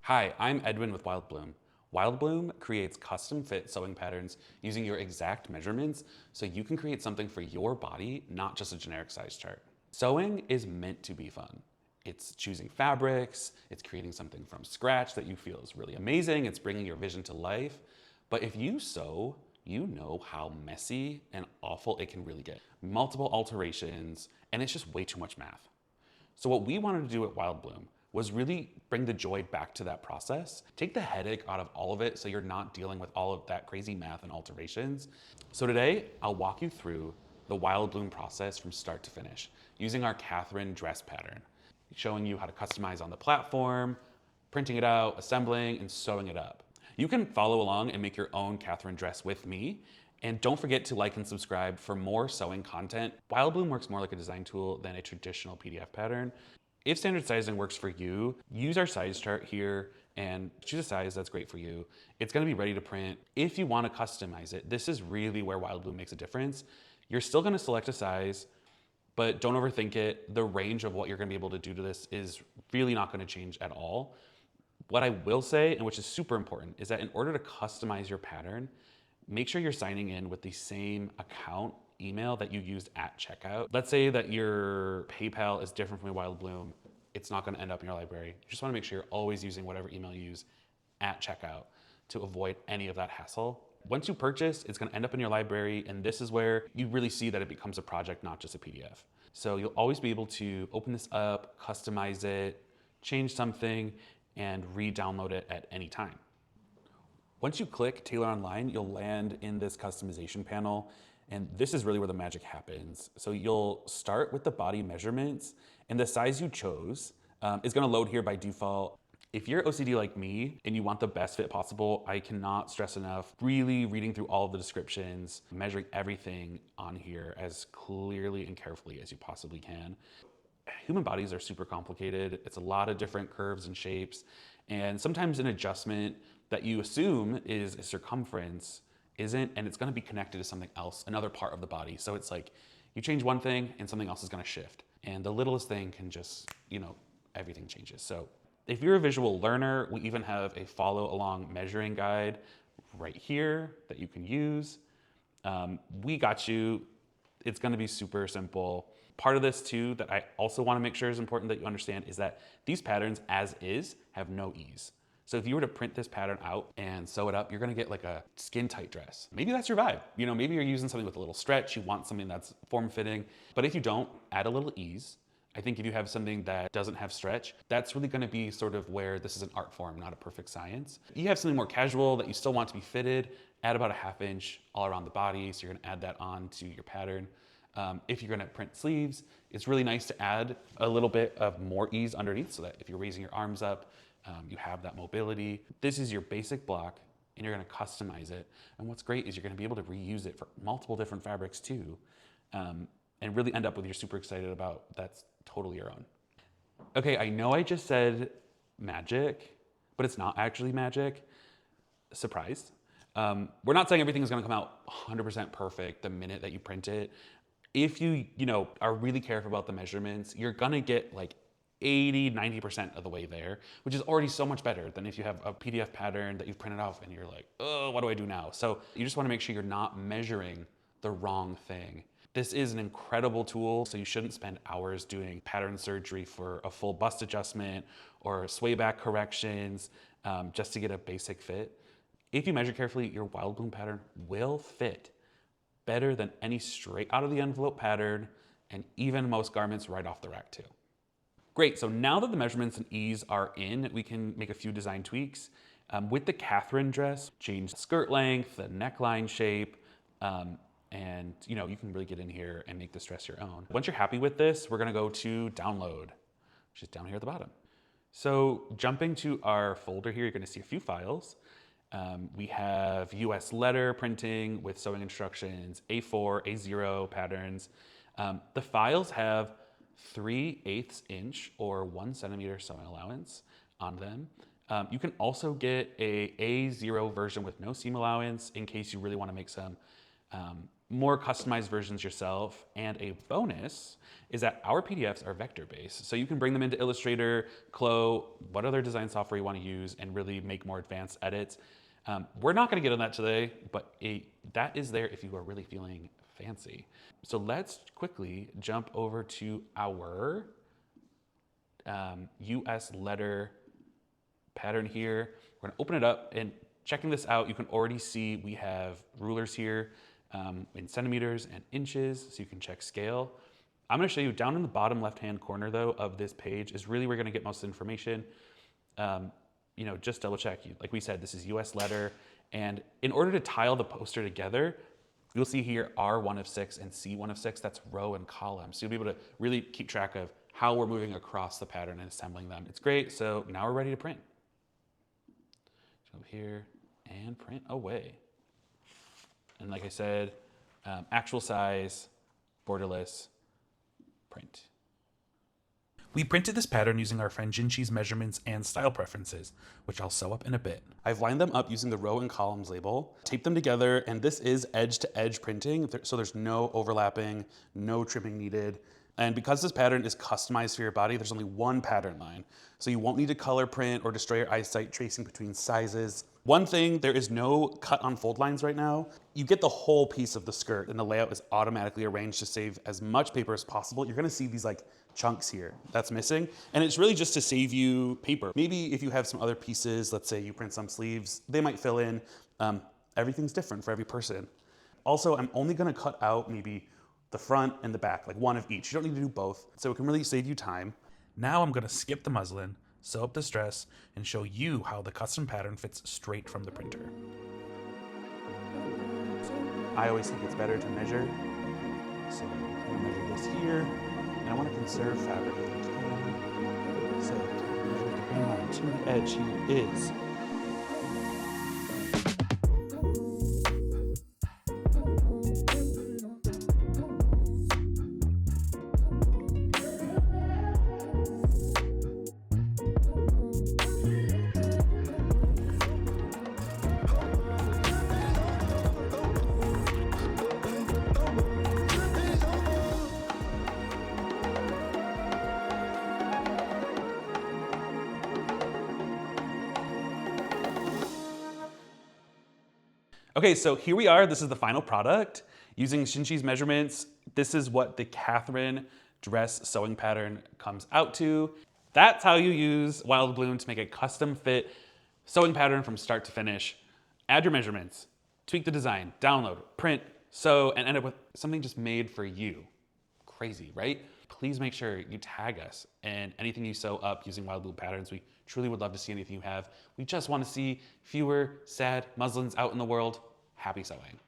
Hi, I'm Edwin with Wildebloom. Wildebloom creates custom fit sewing patterns using your exact measurements so you can create something for your body, not just a generic size chart. Sewing is meant to be fun. It's choosing fabrics, it's creating something from scratch that you feel is really amazing, it's bringing your vision to life. But if you sew, you know how messy and awful it can really get. Multiple alterations, and it's just way too much math. So what we wanted to do at Wildebloom was really bring the joy back to that process, take the headache out of all of it so you're not dealing with all of that crazy math and alterations. So today, I'll walk you through the Wildebloom process from start to finish, using our Catherine dress pattern, showing you how to customize on the platform, printing it out, assembling, and sewing it up. You can follow along and make your own Catherine dress with me. And don't forget to like and subscribe for more sewing content. Wildebloom works more like a design tool than a traditional PDF pattern. If standard sizing works for you, use our size chart here and choose a size that's great for you. It's gonna be ready to print. If you wanna customize it, this is really where Wildebloom makes a difference. You're still gonna select a size, but don't overthink it. The range of what you're gonna be able to do to this is really not gonna change at all. What I will say, and which is super important, is that in order to customize your pattern, make sure you're signing in with the same account email that you used at checkout. Let's say that your PayPal is different from your Wildebloom. It's not gonna end up in your library. You just wanna make sure you're always using whatever email you use at checkout to avoid any of that hassle. Once you purchase, it's gonna end up in your library, and this is where you really see that it becomes a project, not just a PDF. So you'll always be able to open this up, customize it, change something, and re-download it at any time. Once you click Tailor Online, you'll land in this customization panel, and this is really where the magic happens. So you'll start with the body measurements, and the size you chose is gonna load here by default. If you're OCD like me and you want the best fit possible, I cannot stress enough really reading through all of the descriptions, measuring everything on here as clearly and carefully as you possibly can. Human bodies are super complicated. It's a lot of different curves and shapes, and sometimes an adjustment that you assume is a circumference isn't, and it's gonna be connected to something else, another part of the body. So it's like you change one thing and something else is gonna shift. And the littlest thing can just, everything changes. So if you're a visual learner, we even have a follow along measuring guide right here that you can use. We got you. It's gonna be super simple. Part of this too that I also wanna make sure is important that you understand is that these patterns as is have no ease. So if you were to print this pattern out and sew it up, you're gonna get like a skin tight dress. Maybe that's your vibe. Maybe you're using something with a little stretch, you want something that's form fitting, but if you don't, add a little ease. I think if you have something that doesn't have stretch, that's really gonna be sort of where this is an art form, not a perfect science. You have something more casual that you still want to be fitted, add about a ½ inch all around the body, so you're gonna add that on to your pattern. If you're gonna print sleeves, it's really nice to add a little bit of more ease underneath so that if you're raising your arms up, you have that mobility. This is your basic block, and you're gonna customize it. And what's great is you're gonna be able to reuse it for multiple different fabrics too, and really end up with you're super excited about that's totally your own. Okay, I know I just said magic, but it's not actually magic. Surprise. We're not saying everything is gonna come out 100% perfect the minute that you print it. If you are really careful about the measurements, you're gonna get like 80, 90% of the way there, which is already so much better than if you have a PDF pattern that you've printed off and you're like, oh, what do I do now? So you just wanna make sure you're not measuring the wrong thing. This is an incredible tool, so you shouldn't spend hours doing pattern surgery for a full bust adjustment or sway back corrections just to get a basic fit. If you measure carefully, your Wildebloom pattern will fit better than any straight out of the envelope pattern, and even most garments right off the rack too. Great, so now that the measurements and ease are in, we can make a few design tweaks. With the Catherine dress, change the skirt length, the neckline shape, and you can really get in here and make this dress your own. Once you're happy with this, we're gonna go to download, which is down here at the bottom. So jumping to our folder here, you're gonna see a few files. We have US letter printing with sewing instructions, A4, A0 patterns. The files have 3/8 inch or 1 centimeter sewing allowance on them. You can also get a A0 version with no seam allowance in case you really want to make some more customized versions yourself. And a bonus is that our PDFs are vector-based. So you can bring them into Illustrator, Clo, what other design software you want to use, and really make more advanced edits. We're not going to get on that today, but that is there if you are really feeling fancy. So let's quickly jump over to our US letter pattern here. We're going to open it up, and checking this out, you can already see we have rulers here in centimeters and inches, so you can check scale. I'm going to show you down in the bottom left-hand corner, though, of this page is really where you're going to get most of the information. You know, just double check. Like we said, this is US letter, and in order to tile the poster together, you'll see here R1 of 6 and C1 of 6. That's row and column. So you'll be able to really keep track of how we're moving across the pattern and assembling them. It's great. So now we're ready to print. Over here and print away. And like I said, actual size, borderless, print. We printed this pattern using our friend Jinchi's measurements and style preferences, which I'll sew up in a bit. I've lined them up using the row and columns label, taped them together, and this is edge-to-edge printing, so there's no overlapping, no trimming needed. And because this pattern is customized for your body, there's only one pattern line. So you won't need to color print or destroy your eyesight tracing between sizes. One thing, there is no cut on fold lines right now. You get the whole piece of the skirt, and the layout is automatically arranged to save as much paper as possible. You're gonna see these like chunks here that's missing, and it's really just to save you paper. Maybe if you have some other pieces, let's say you print some sleeves, they might fill in. Everything's different for every person. Also, I'm only gonna cut out maybe the front and the back, like one of each. You don't need to do both, so it can really save you time. Now I'm gonna skip the muslin, sew up this dress, and show you how the custom pattern fits straight from the printer. I always think it's better to measure, so I'm gonna measure this here, and I wanna conserve fabric if I can. So measure the green line to the edge here is Okay, so here we are. This is the final product. Using Shinchi's measurements, this is what the Catherine dress sewing pattern comes out to. That's how you use Wildebloom to make a custom fit sewing pattern from start to finish. Add your measurements, tweak the design, download, print, sew, and end up with something just made for you. Crazy, right? Please make sure you tag us and anything you sew up using Wildebloom patterns. We truly would love to see anything you have. We just want to see fewer sad muslins out in the world. Happy sewing.